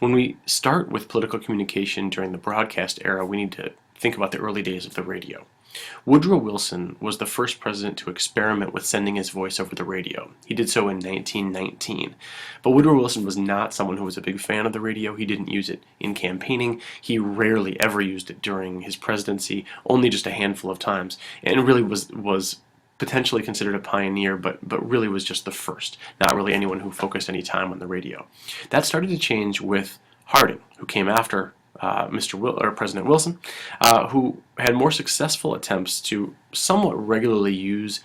When we start with political communication during the broadcast era, we need to think about the early days of the radio. Woodrow Wilson was the first president to experiment with sending his voice over the radio. He did so in 1919. But Woodrow Wilson was not someone who was a big fan of the radio. He didn't use it in campaigning. He rarely ever used it during his presidency, only just a handful of times, and really was potentially considered a pioneer, but really was just the first, not really anyone who focused any time on the radio. That started to change with Harding, who came after President Wilson, who had more successful attempts to somewhat regularly use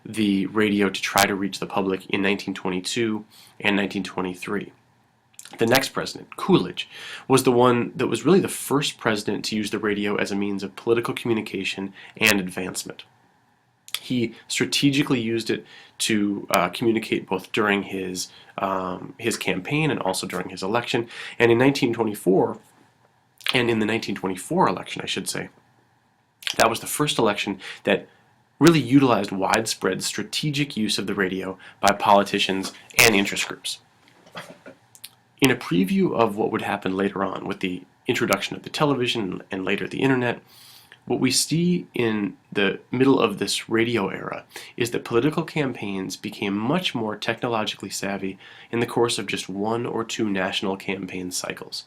the radio to try to reach the public in 1922 and 1923. The next president, Coolidge, was the one that was really the first president to use the radio as a means of political communication and advancement. He strategically used it to communicate both during his campaign and also during his election. And in 1924, and in the 1924 election, I should say, that was the first election that really utilized widespread strategic use of the radio by politicians and interest groups. In a preview of what would happen later on with the introduction of the television and later the internet, what we see in the middle of this radio era is that political campaigns became much more technologically savvy in the course of just 1 or 2 national campaign cycles.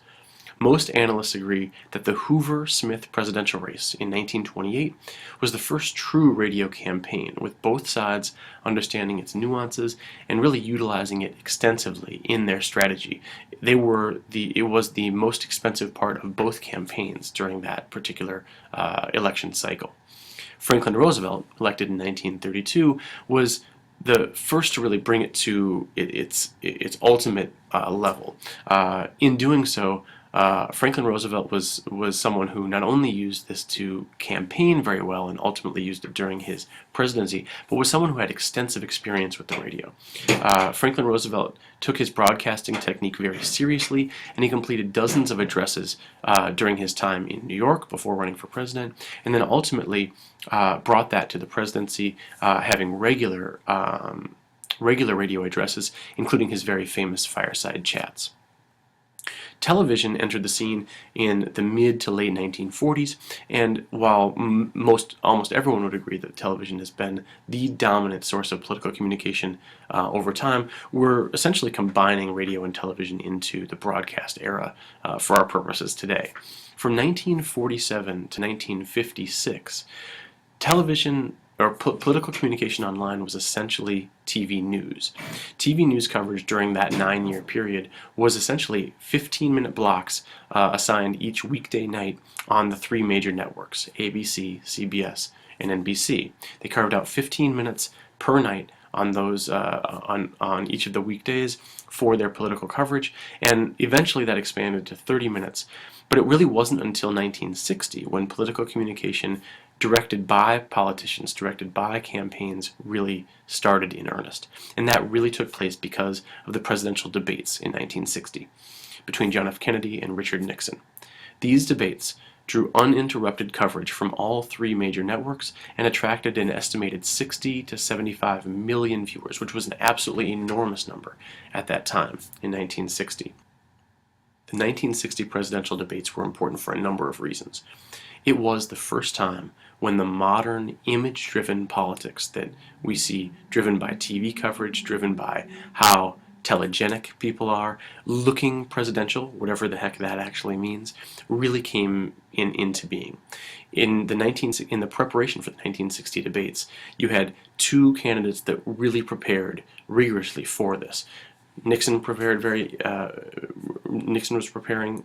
Most analysts agree that the Hoover-Smith presidential race in 1928 was the first true radio campaign, with both sides understanding its nuances and really utilizing it extensively in their strategy. It was the most expensive part of both campaigns during that particular election cycle. Franklin Roosevelt, elected in 1932, was the first to really bring it to its ultimate level. In doing so, Franklin Roosevelt was someone who not only used this to campaign very well and ultimately used it during his presidency, but was someone who had extensive experience with the radio. Franklin Roosevelt took his broadcasting technique very seriously, and he completed dozens of addresses during his time in New York before running for president, and then ultimately brought that to the presidency, having regular radio addresses, including his very famous fireside chats. Television entered the scene in the mid to late 1940s, and while almost everyone would agree that television has been the dominant source of political communication over time, we're essentially combining radio and television into the broadcast era for our purposes today. From 1947 to 1956, television or political communication online was essentially TV news. TV news coverage during that 9-year period was essentially 15-minute blocks assigned each weekday night on the 3 major networks, ABC, CBS, and NBC. They carved out 15 minutes per night on those on each of the weekdays for their political coverage, and eventually that expanded to 30 minutes. But it really wasn't until 1960 when political communication directed by politicians, directed by campaigns, really started in earnest. And that really took place because of the presidential debates in 1960 between John F. Kennedy and Richard Nixon. These debates drew uninterrupted coverage from all 3 major networks and attracted an estimated 60 to 75 million viewers, which was an absolutely enormous number at that time in 1960. The 1960 presidential debates were important for a number of reasons. It was the first time when the modern image-driven politics that we see, driven by TV coverage, driven by how telegenic people are, looking presidential, whatever the heck that actually means, really came into being. In the preparation for the 1960 debates, you had 2 candidates that really prepared rigorously for this. Nixon was preparing,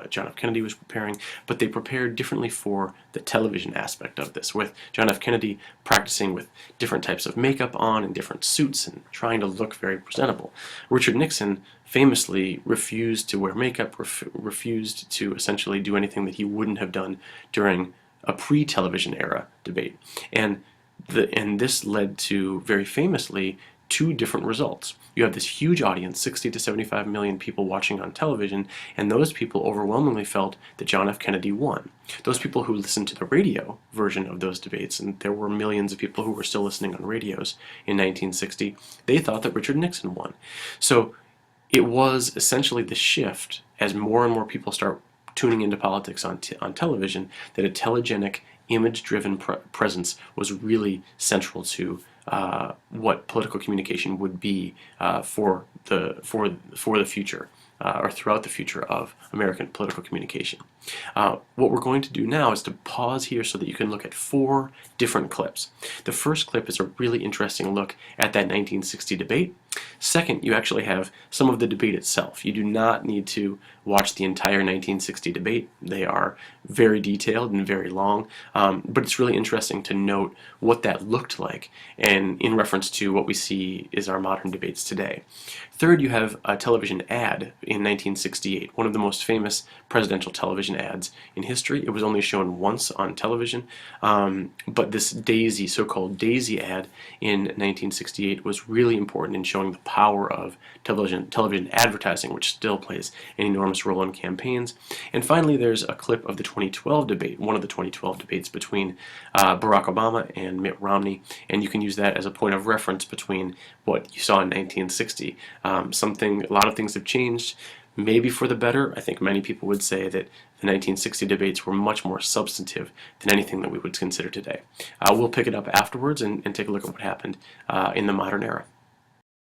John F. Kennedy was preparing, but they prepared differently for the television aspect of this, with John F. Kennedy practicing with different types of makeup on and different suits and trying to look very presentable. Richard Nixon famously refused to wear makeup, refused to essentially do anything that he wouldn't have done during a pre-television era debate. And this led to, very famously, 2 different results. You have this huge audience, 60 to 75 million people watching on television, and those people overwhelmingly felt that John F. Kennedy won. Those people who listened to the radio version of those debates, and there were millions of people who were still listening on radios in 1960, they thought that Richard Nixon won. So it was essentially the shift as more and more people start tuning into politics on television, that a telegenic, image-driven presence was really central to what political communication would be for the future. Or throughout the future of American political communication. What we're going to do now is to pause here so that you can look at 4 different clips. The first clip is a really interesting look at that 1960 debate. Second, you actually have some of the debate itself. You do not need to watch the entire 1960 debate. They are very detailed and very long, but it's really interesting to note what that looked like and in reference to what we see is our modern debates today. Third, you have a television ad in 1968, one of the most famous presidential television ads in history. It was only shown once on television, but this Daisy, so-called Daisy ad in 1968 was really important in showing the power of television advertising, which still plays an enormous role in campaigns. And finally, there's a clip of the 2012 debate, one of the 2012 debates between Barack Obama and Mitt Romney, and you can use that as a point of reference between what you saw in 1960. A lot of things have changed, maybe for the better. I think many people would say that the 1960 debates were much more substantive than anything that we would consider today. We'll pick it up afterwards and take a look at what happened in the modern era.